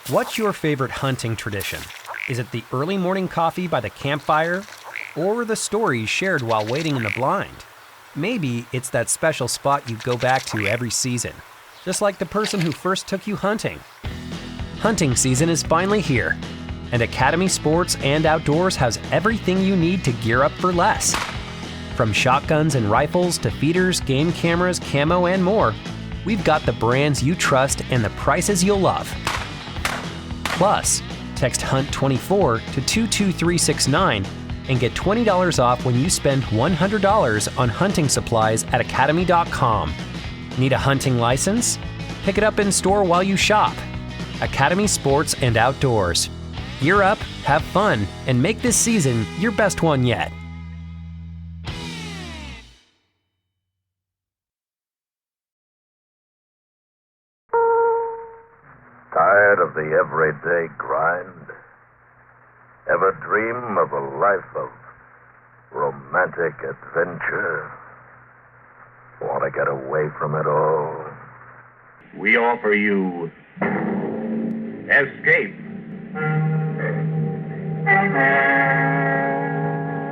What's your favorite hunting tradition? Is it the early morning coffee by the campfire? Or the stories shared while waiting in the blind? Maybe it's that special spot you go back to every season, just like the person who first took you hunting. Hunting season is finally here, and Academy Sports and Outdoors has everything you need to gear up for less. From shotguns and rifles to feeders, game cameras, camo, and more, we've got the brands you trust and the prices you'll love. Plus, text HUNT24 to 22369 and get $20 off when you spend $100 on hunting supplies at academy.com. Need a hunting license? Pick it up in store while you shop. Academy Sports and Outdoors. Gear up, have fun, and make this season your best one yet. Tired of the everyday grind? Ever dream of a life of romantic adventure? Want to get away from it all? We offer you Escape.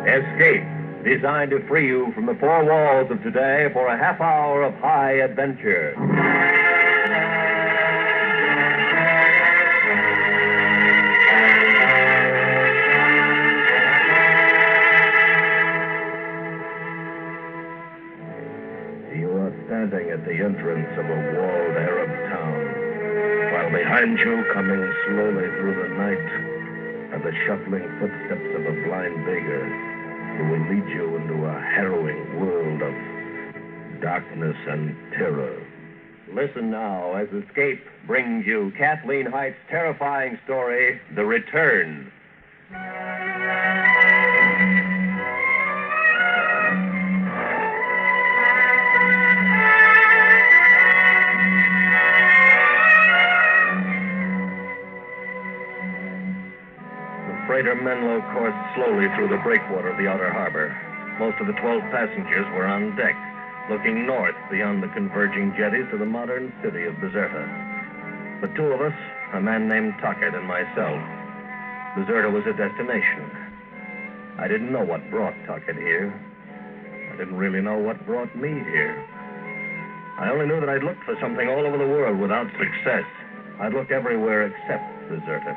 Escape, designed to free you from the four walls of today for a half hour of high adventure. Standing at the entrance of a walled Arab town, while behind you, coming slowly through the night, are the shuffling footsteps of a blind beggar who will lead you into a harrowing world of darkness and terror. Listen now as Escape brings you Kathleen Height's terrifying story, The Return. Freighter Menlo coursed slowly through the breakwater of the outer harbor. Most of the 12 passengers were on deck, looking north beyond the converging jetties to the modern city of Bizerta. The two of us, a man named Tuckett and myself, Bizerta was a destination. I didn't know what brought Tuckett here. I didn't really know what brought me here. I only knew that I'd looked for something all over the world without success. I'd looked everywhere except Bizerta.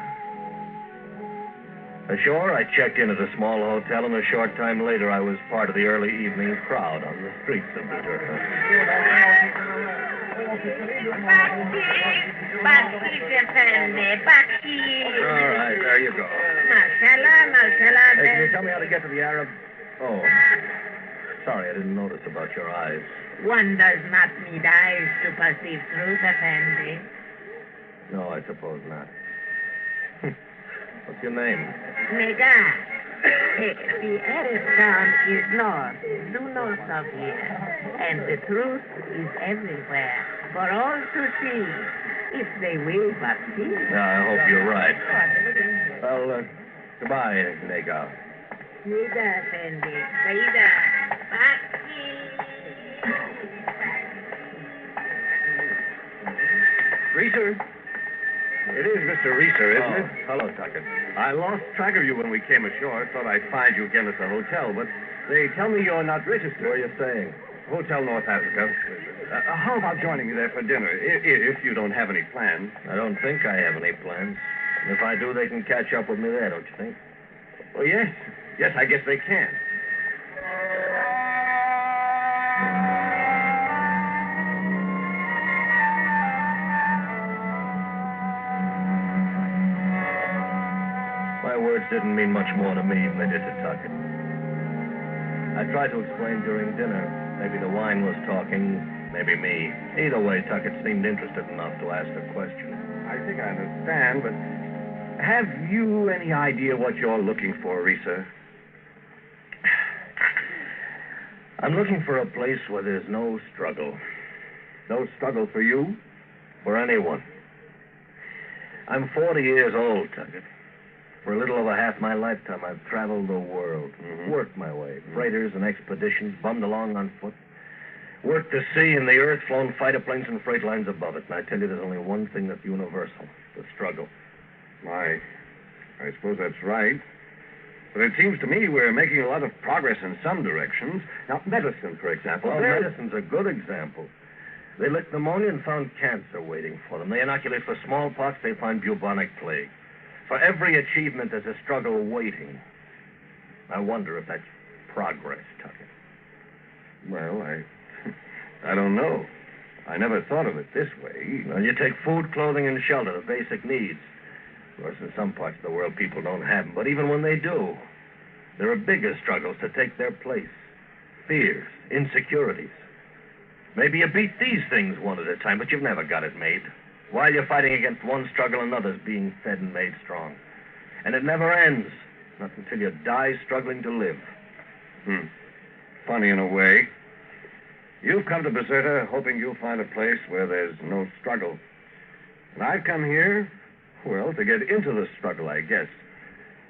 Ashore, I checked in at a small hotel, and a short time later, I was part of the early evening crowd on the streets of Bizerta. All right, there you go. Hey, can you tell me how to get to the Arab? Oh, sorry, I didn't notice about your eyes. One does not need eyes to perceive truth, Effendi. No, I suppose not. What's your name? Nega. The Arab town is north, due north of here. And the truth is everywhere, for all to see, if they will but see. Yeah, I hope you're right. Well, goodbye, Nega. Nega, Effendi. Saida. Reeser? It is Mr. Reeser, isn't it? Hello, Tuckett. I lost track of you when we came ashore. Thought I'd find you again at the hotel, but they tell me you're not registered. Where are you staying? Hotel North Africa. How about joining me there for dinner, if you don't have any plans? I don't think I have any plans. And if I do, they can catch up with me there, don't you think? Well, yes. Yes, I guess they can. My words didn't mean much more to me than they did to Tuckett. I tried to explain during dinner. Maybe the wine was talking, maybe me. Either way, Tuckett seemed interested enough to ask a question. I think I understand, but have you any idea what you're looking for, Reeser? I'm looking for a place where there's no struggle. No struggle for you, for anyone. I'm 40 years old, Tuckett. For a little over half my lifetime, I've traveled the world, worked my way, freighters and expeditions, bummed along on foot, worked the sea and the earth, flown fighter planes and freight lines above it. And I tell you, there's only one thing that's universal, the struggle. I suppose that's right. But it seems to me we're making a lot of progress in some directions. Now, medicine, for example. Well, medicine's a good example. They licked pneumonia and found cancer waiting for them. They inoculate for smallpox, they find bubonic plague. For every achievement, there's a struggle waiting. I wonder if that's progress, Tucker. Well, I don't know. I never thought of it this way. Well, you take food, clothing, and shelter, the basic needs. Of course, in some parts of the world, people don't have them. But even when they do, there are bigger struggles to take their place. Fears, insecurities. Maybe you beat these things one at a time, but you've never got it made. While you're fighting against one struggle, another's being fed and made strong. And it never ends. Not until you die struggling to live. Funny in a way. You've come to Bizerta hoping you'll find a place where there's no struggle. And I've come here, well, to get into the struggle, I guess.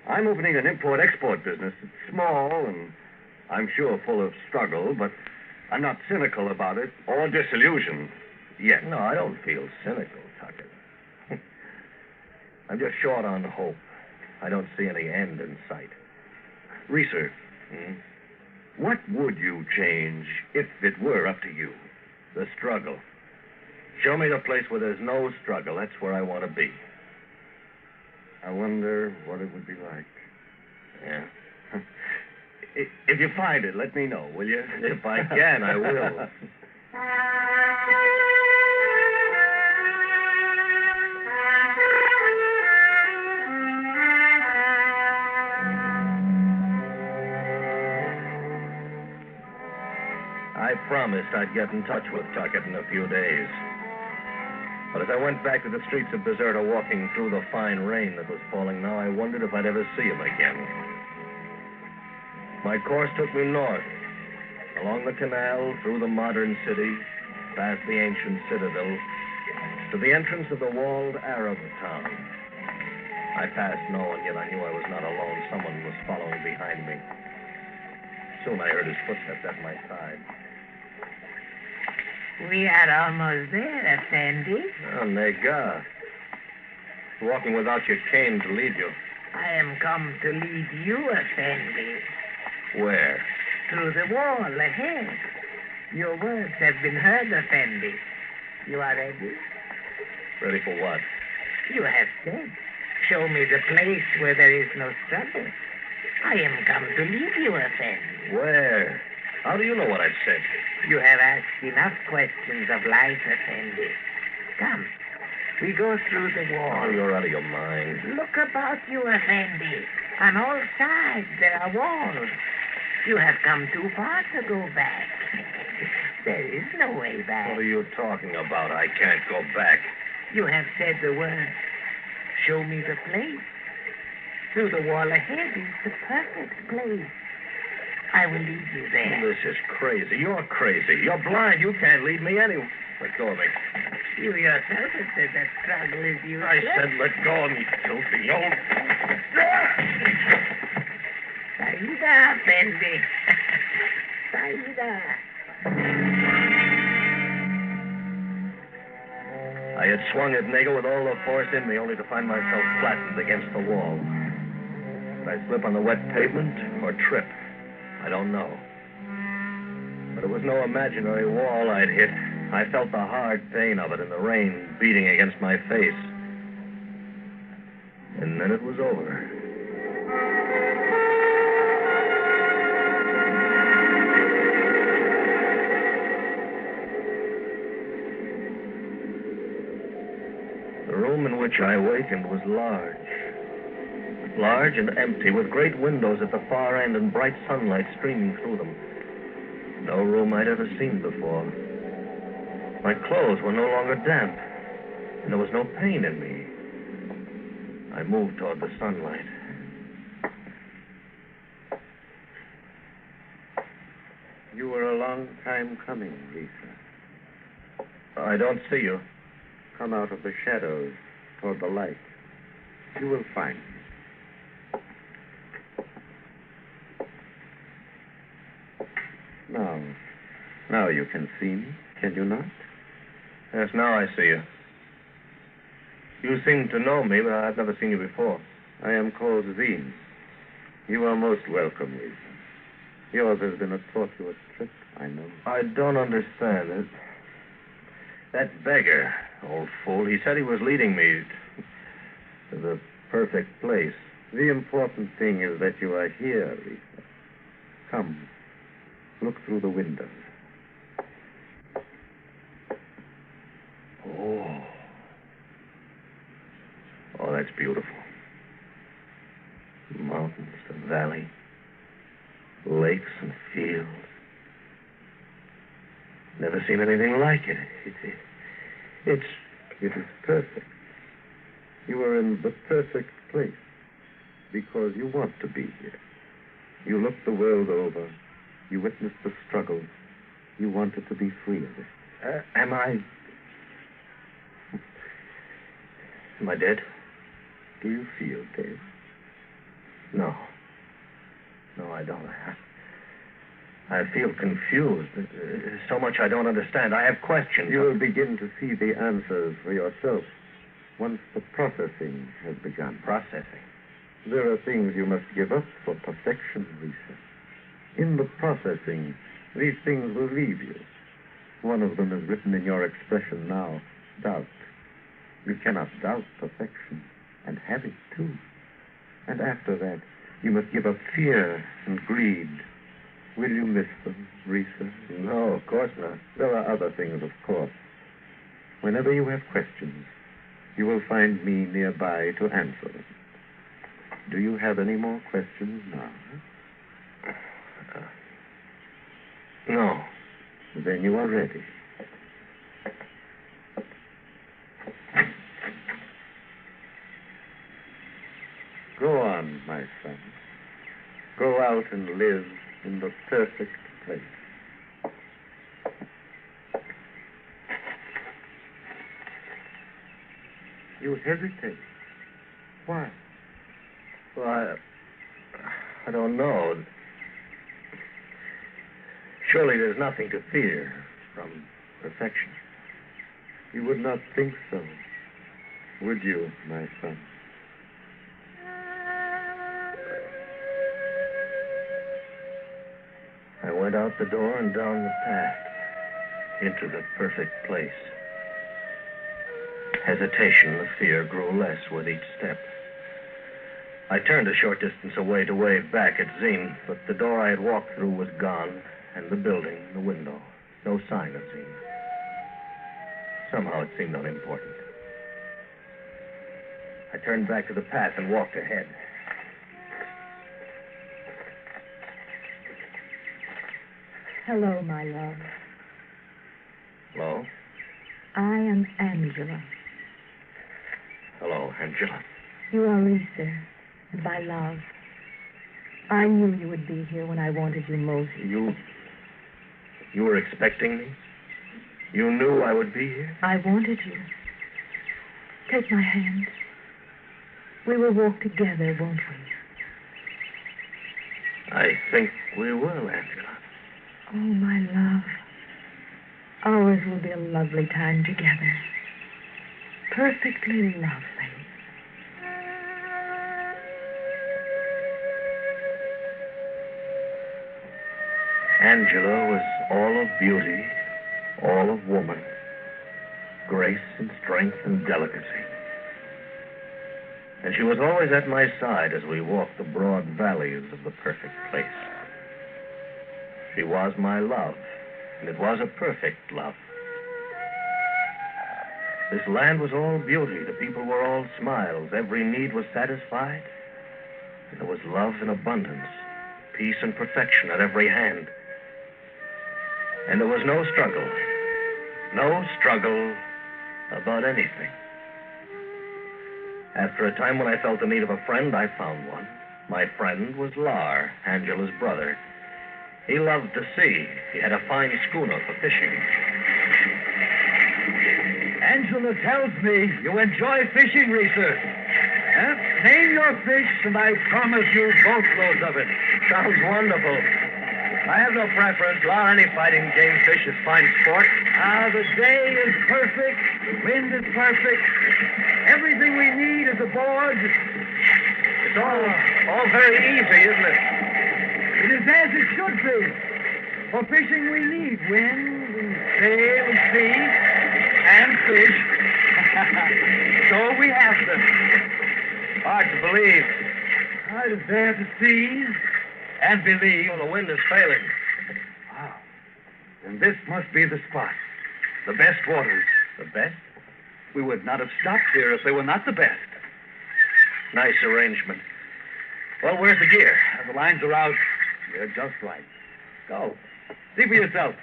I'm opening an import-export business. It's small and I'm sure full of struggle, but I'm not cynical about it or disillusioned yet. No, I don't feel cynical, Tucker. I'm just short on hope. I don't see any end in sight. Reeser, what would you change if it were up to you? The struggle. Show me the place where there's no struggle. That's where I want to be. I wonder what it would be like. Yeah. If you find it, let me know, will you? If I can, I will. I promised I'd get in touch with Tuckett in a few days. But as I went back to the streets of Bizerta, walking through the fine rain that was falling now, I wondered if I'd ever see him again. My course took me north, along the canal, through the modern city, past the ancient citadel, to the entrance of the walled Arab town. I passed no one, yet I knew I was not alone. Someone was following behind me. Soon I heard his footsteps at my side. We are almost there, Effendi. Oh, nega. Walking without your cane to lead you. I am come to lead you, Effendi, Where? through the wall ahead. Your words have been heard, Effendi. You are ready? Ready for what? You have said, show me the place where there is no struggle. I am come to lead you, Effendi. Where? How do you know what I've said? You have asked enough questions of life, Effendi. Come, we go through the wall. Oh, you're out of your mind. Look about you, Effendi. On all sides there are walls. You have come too far to go back. There is no way back. What are you talking about? I can't go back. You have said the word. Show me the place. Through the wall ahead is the perfect place. I will lead you there. This is crazy. You're crazy. You're blind. You can't lead me anywhere. Let go of me. You yourself have said that struggle is useless. I said let go of me, filthy old... Saída, Effendi. Saída. I had swung at Nagel with all the force in me, only to find myself flattened against the wall. Did I slip on the wet pavement or trip? I don't know. But it was no imaginary wall I'd hit. I felt the hard pain of it in the rain beating against my face. And then it was over. The room in which I awakened was large. Large and empty, with great windows at the far end and bright sunlight streaming through them. No room I'd ever seen before. My clothes were no longer damp, and there was no pain in me. I moved toward the sunlight. You were a long time coming, Lisa. I don't see you. Come out of the shadows toward the light. You will find me. Now you can see me, can you not? Yes, now I see you. You seem to know me, but I've never seen you before. I am called Zine. You are most welcome, Lisa. Yours has been a tortuous trip, I know. I don't understand it. That beggar, old fool, he said he was leading me to the perfect place. The important thing is that you are here, Lisa. Come, look through the windows. Oh. Oh, that's beautiful. Mountains, the valley, lakes and fields. Never seen anything like it. It is perfect. You are in the perfect place because you want to be here. You look the world over. You witness the struggle. You wanted to be free of it. Am I dead? Do you feel dead? No. No, I don't. I feel confused. So much I don't understand. I have questions. You will begin to see the answers for yourself once the processing has begun. Processing? There are things you must give up for perfection, Lisa. In the processing, these things will leave you. One of them is written in your expression now, doubt. You cannot doubt perfection, and have it too. And after that, you must give up fear and greed. Will you miss them, Risa? No, of course not. There are other things, of course. Whenever you have questions, you will find me nearby to answer them. Do you have any more questions now? No. Then you are ready. Go on, my son. Go out and live in the perfect place. You hesitate. Why? Well, I don't know. Surely there's nothing to fear from perfection. You would not think so, would you, my son? I went out the door and down the path into the perfect place. Hesitation and fear grew less with each step. I turned a short distance away to wave back at Zine, but the door I had walked through was gone, and the building, the window, no sign of Zine. Somehow it seemed unimportant. I turned back to the path and walked ahead. Hello, my love. Hello? I am Angela. Hello, Angela. You are Lisa, and my love. I knew you would be here when I wanted you most. You were expecting me? You knew I would be here? I wanted you. Take my hand. We will walk together, won't we? I think we will, Angela. Oh, my love. Ours will be a lovely time together. Perfectly lovely. Angela was all of beauty, all of woman, grace and strength and delicacy. And she was always at my side as we walked the broad valleys of the perfect place. She was my love, and it was a perfect love. This land was all beauty. The people were all smiles. Every need was satisfied. And there was love in abundance, peace and perfection at every hand. And there was no struggle about anything. After a time when I felt the need of a friend, I found one. My friend was Lar, Angela's brother. He loved the sea. He had a fine schooner for fishing. Angela tells me you enjoy fishing, Reeser. Name your fish, and I promise you boatloads of it. Sounds wonderful. I have no preference. Lar, any fighting game fish is fine sport. The day is perfect. The wind is perfect. Everything we need is aboard. It's all very easy, isn't it? It is as it should be. For fishing we need wind and sail and sea and fish. So we have them. Hard to believe. I desire to see and believe. Well, the wind is failing. Wow. Then this must be the spot. The best waters. The best? We would not have stopped here if they were not the best. Nice arrangement. Well, where's the gear? The lines are out. They're just right. Go. See for yourself.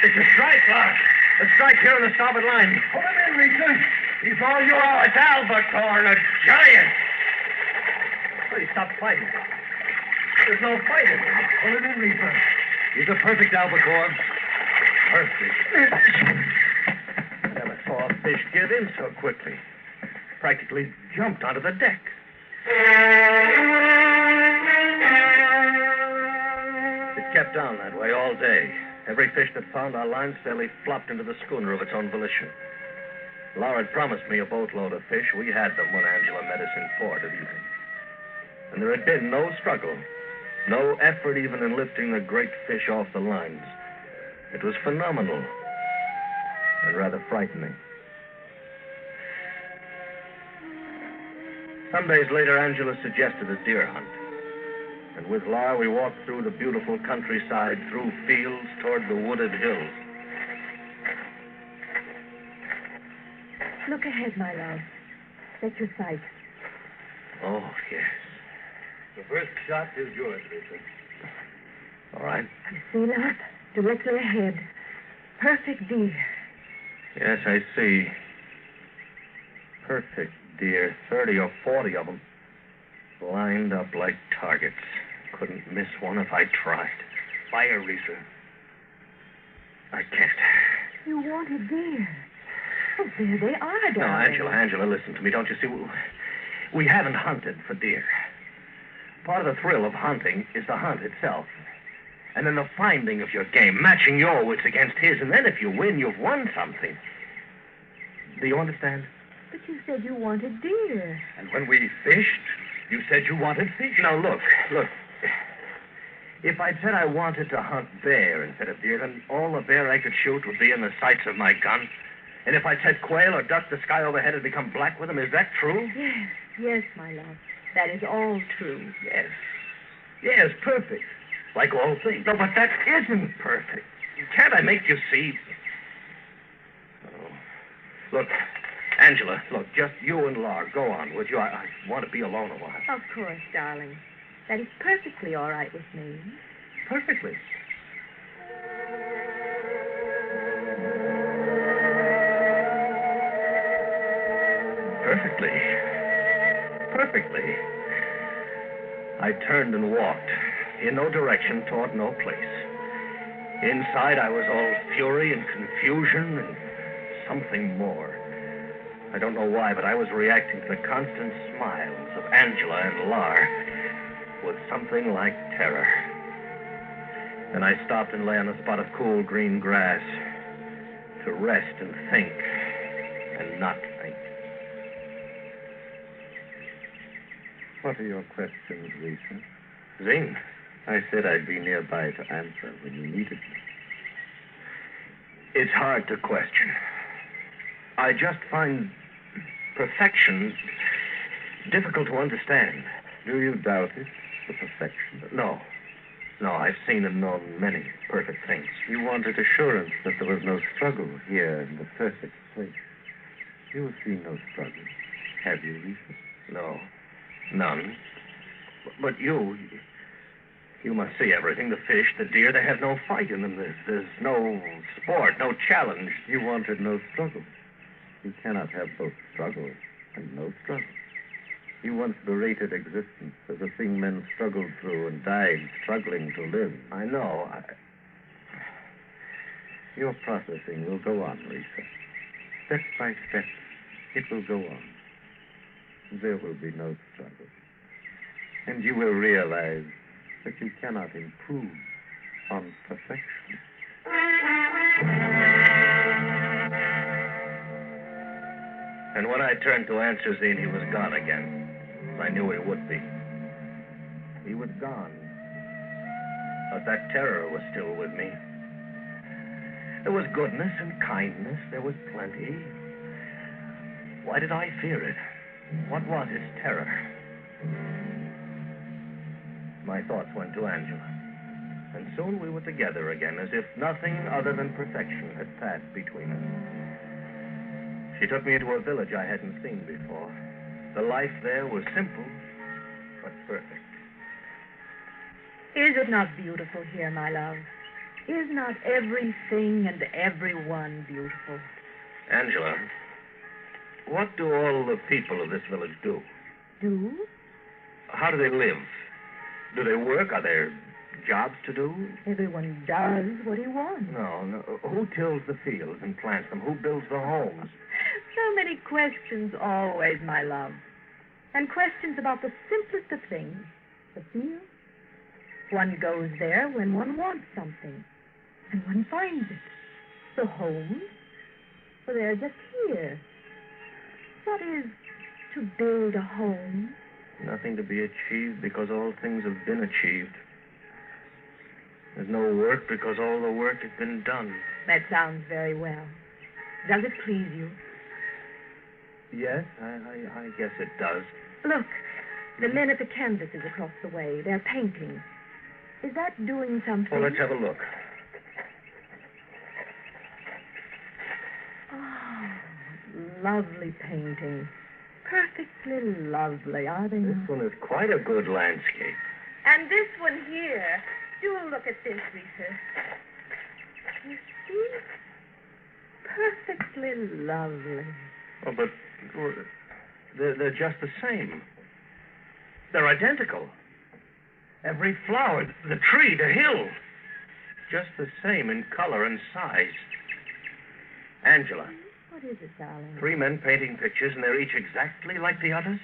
It's a strike, Clark. A strike here on the starboard line. Pull him in, Lisa. He's all yours. Oh, it's Albacore, a giant. Oh, he stopped fighting. There's no fighting. Pull him in, Lisa. He's a perfect albacore. Perfect. I never saw a fish give in so quickly. Practically jumped onto the deck. It kept on that way all day. Every fish that found our lines fairly flopped into the schooner of its own volition. Laura had promised me a boatload of fish. We had them when Angela met us in port at evening. And there had been no struggle, no effort even in lifting the great fish off the lines. It was phenomenal and rather frightening. Some days later, Angela suggested a deer hunt. And with Laura, we walked through the beautiful countryside, through fields, toward the wooded hills. Look ahead, my love. Set your sight. Oh, yes. The first shot is yours, Lisa. All right. You see, love? Directly ahead. Perfect deer. Yes, I see. Perfect deer. 30 or 40 of them. Lined up like targets. Couldn't miss one if I tried. Fire, Lisa. I can't. You wanted deer. Oh, there they are, No, darling. Angela, listen to me. Don't you see? We haven't hunted for deer. Part of the thrill of hunting is the hunt itself. And then the finding of your game, matching your wits against his. And then if you win, you've won something. Do you understand? But you said you wanted deer. And when we fished, you said you wanted fish. No, look. If I'd said I wanted to hunt bear instead of deer, then all the bear I could shoot would be in the sights of my gun. And if I'd said quail or duck, the sky overhead had become black with them. Is that true? Yes, my love. That is all true. Yes, perfect. Like all things. No, but that isn't perfect. Can't I make you see? Oh. Look, Angela, just you and Laura. Go on, would you? I want to be alone a while. Of course, darling. That is perfectly all right with me. Perfectly. Perfectly. I turned and walked, in no direction, toward no place. Inside, I was all fury and confusion and something more. I don't know why, but I was reacting to the constant smiles of Angela and Lar with something like terror. Then I stopped and lay on a spot of cool green grass to rest and think and not think. What are your questions, Lisa? Zane, I said I'd be nearby to answer when you needed me. it's hard to question. I just find perfection difficult to understand. Do you doubt it, the perfection? No, I've seen and known many perfect things. You wanted assurance that there was no struggle here in the perfect place. You have seen no struggle, have you, Lisa? No, none. But you must see everything. The fish, the deer, they have no fight in them. There's no sport, no challenge. You wanted no struggle. You cannot have both struggle and no struggle. You once berated existence as a thing men struggled through and died struggling to live. I know. Your processing will go on, Lisa. Step by step, it will go on. There will be no struggle. And you will realize that you cannot improve on perfection. And when I turned to answer Zine, he was gone again. I knew he would be. He was gone. But that terror was still with me. There was goodness and kindness. There was plenty. Why did I fear it? What was its terror? My thoughts went to Angela. And soon we were together again, as if nothing other than perfection had passed between us. She took me into a village I hadn't seen before. The life there was simple, but perfect. Is it not beautiful here, my love? Is not everything and everyone beautiful? Angela, what do all the people of this village do? Do? How do they live? Do they work? Are there jobs to do? Everyone does what he wants. No. Who tills the fields and plants them? Who builds the homes? So many questions always, my love. And questions about the simplest of things. The field. One goes there when one wants something. And one finds it. The homes. Well, they're just here. What is to build a home? Nothing to be achieved because all things have been achieved. There's no work because all the work has been done. That sounds very well. Does it please you? Yes, I guess it does. Look, the men at the canvases across the way, they're painting. Is that doing something? Well, let's have a look. Oh, lovely painting. Perfectly lovely, are they This not? one is quite a good landscape. And this one here. Do look at this, Lisa. You see? Perfectly lovely. Oh, but they're just the same. They're identical. Every flower, the tree, the hill. Just the same in color and size. Angela. What is it, darling? 3 men painting pictures, and they're each exactly like the others?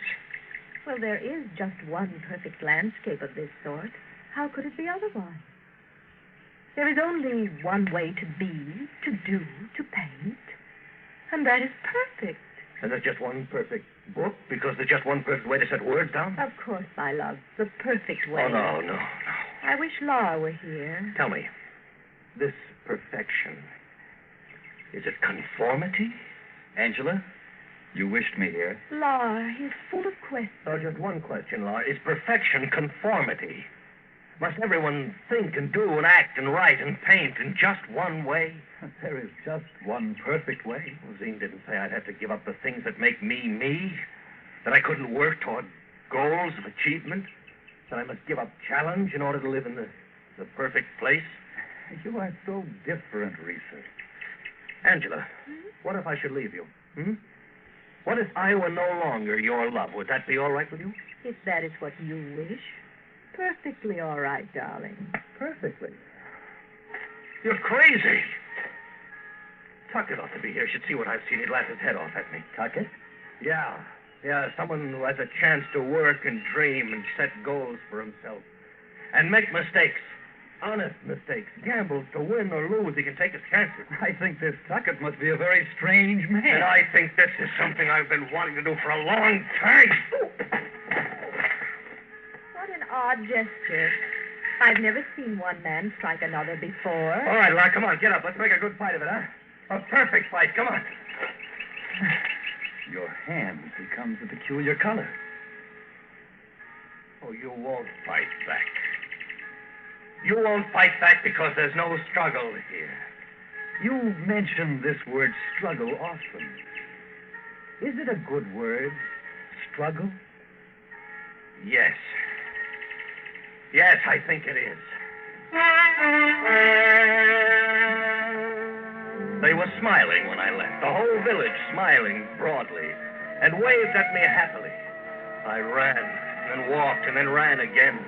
Well, there is just one perfect landscape of this sort. How could it be otherwise? There is only one way to be, to do, to paint. And that is perfect. And there's just one perfect book because there's just one perfect way to set words down? Of course, my love, the perfect way. Oh, no. I wish Laura were here. Tell me, this perfection, is it conformity? Angela, you wished me here. Laura, he's full of questions. Oh, just one question, Laura. Is perfection conformity? Must everyone think and do and act and write and paint in just one way? There is just one perfect way. Well, Zine didn't say I'd have to give up the things that make me me, that I couldn't work toward goals of achievement, that I must give up challenge in order to live in the perfect place. You are so different, Risa. Angela, what if I should leave you? What if I were no longer your love? Would that be all right with you? If that is what you wish. Perfectly all right, darling. Perfectly. You're crazy. Tuckett ought to be here. Should see what I've seen. He'd laugh his head off at me. Tuckett? Yeah, someone who has a chance to work and dream and set goals for himself. And make mistakes. Honest mistakes. Gambles to win or lose. He can take his chances. I think this Tuckett must be a very strange man. And I think this is something I've been wanting to do for a long time. What an odd gesture. I've never seen one man strike another before. All right, Lark, come on. Get up. Let's make a good fight of it, huh? A perfect fight. Come on. Your hand becomes a peculiar color. Oh, you won't fight back. You won't fight back because there's no struggle here. You mention this word struggle often. Is it a good word, struggle? Yes. Yes, I think it is. They were smiling when I left, the whole village smiling broadly, and waved at me happily. I ran, and then walked, and then ran again.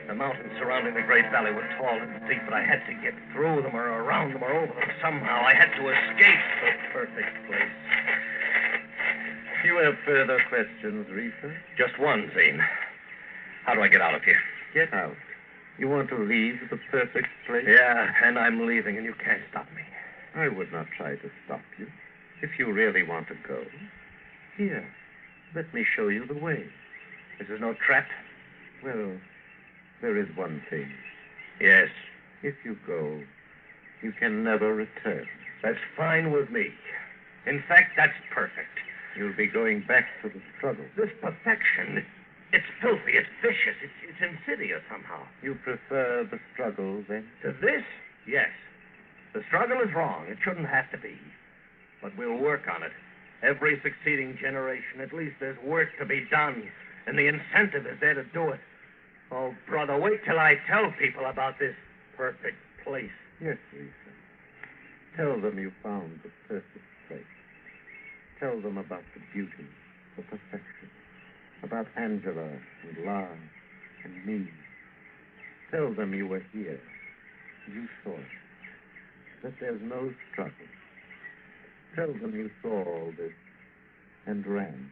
The mountains surrounding the great valley were tall and steep, but I had to get through them or around them or over them somehow. I had to escape the perfect place. You have further questions, Risa? Just one, Zane. How do I get out of here? Get out. You want to leave the perfect place? Yeah, and I'm leaving, and you can't stop me. I would not try to stop you. If you really want to go, Here, let me show you the way. This is no trap. Well, there is one thing. Yes, If you go, you can never return. that's fine with me. In fact, that's perfect. You'll be going back to the struggle. This perfection, it's filthy, it's vicious, it's insidious somehow. You prefer the struggle, then? To this, yes. The struggle is wrong. It shouldn't have to be. But we'll work on it. Every succeeding generation, at least there's work to be done, and the incentive is there to do it. Oh, brother, wait till I tell people about this perfect place. Yes, Lisa. Tell them you found the perfect place. Tell them about the beauty, the perfection, about Angela and Lars and me. Tell them you were here. You saw it. That there's no struggle. Tell them you saw all this and ran.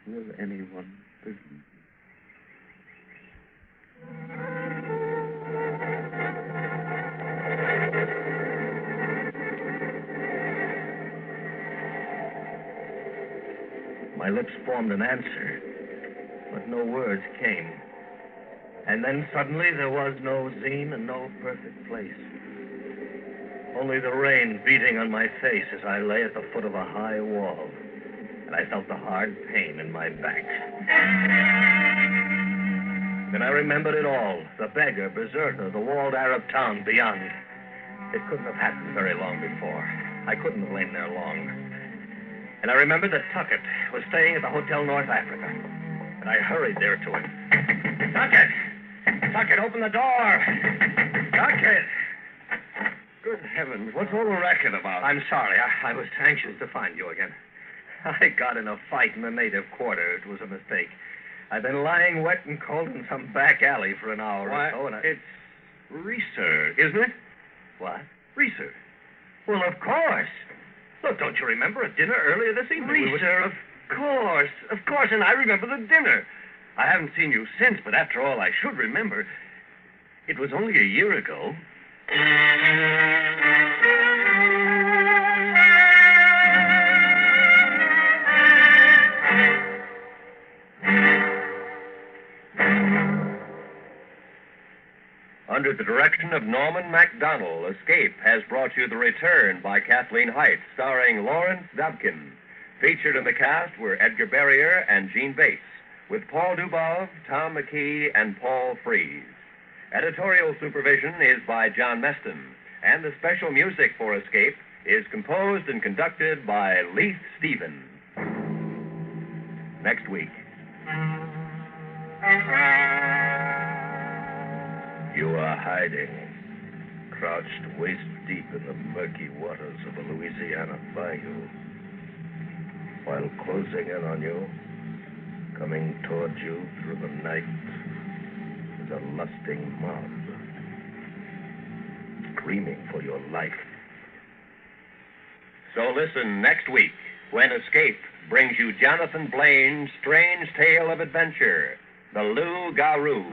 Will anyone believe you? My lips formed an answer, but no words came. And then suddenly there was no zine and no perfect place. Only the rain beating on my face as I lay at the foot of a high wall, and I felt the hard pain in my back. Then I remembered it all, the beggar, Berserker, the walled Arab town beyond. It couldn't have happened very long before. I couldn't have lain there long. And I remembered that Tuckett was staying at the Hotel North Africa, and I hurried there to him. Tuckett! Tuckett, open the door! Tuckett! Good heavens, what's all the racket about? I'm sorry. I was anxious to find you again. I got in a fight in the native quarter. It was a mistake. I've been lying wet and cold in some back alley for an hour or so, and It's Reeser, isn't it? What? Reeser. Well, of course. Look, don't you remember a dinner earlier this evening? Reeser, of course, and I remember the dinner. I haven't seen you since, but after all, I should remember. It was only a year ago. Under the direction of Norman MacDonald, Escape has brought you The Return by Kathleen Heights, starring Lawrence Dobkin. Featured in the cast were Edgar Barrier and Gene Bates, with Paul Dubov, Tom McKee, and Paul Frees. Editorial supervision is by John Meston, and the special music for Escape is composed and conducted by Leith Stevens. Next week. You are hiding, crouched waist deep in the murky waters of a Louisiana bayou, while closing in on you, coming toward you through the night, is a lusting mob, screaming for your life. So listen next week when Escape brings you Jonathan Blaine's strange tale of adventure, The Loup-Garou.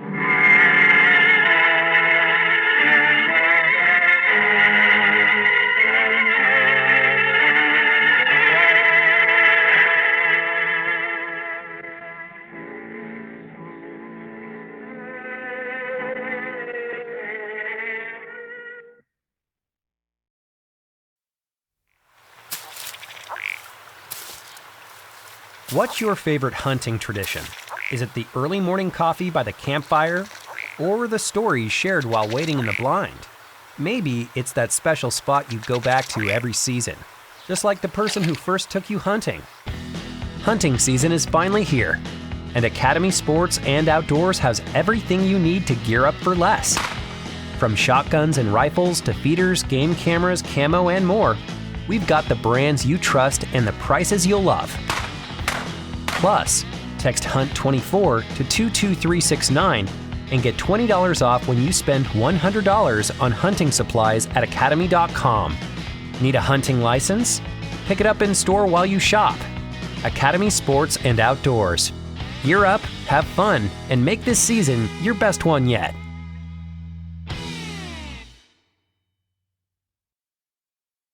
What's your favorite hunting tradition? Is it the early morning coffee by the campfire, or the stories shared while waiting in the blind? Maybe it's that special spot you go back to every season, just like the person who first took you hunting. Hunting season is finally here, and Academy Sports and Outdoors has everything you need to gear up for less. From shotguns and rifles to feeders, game cameras, camo, and more, we've got the brands you trust and the prices you'll love. Plus, text HUNT24 to 22369 and get $20 off when you spend $100 on hunting supplies at academy.com. Need a hunting license? Pick it up in store while you shop. Academy Sports and Outdoors. Gear up, have fun, and make this season your best one yet.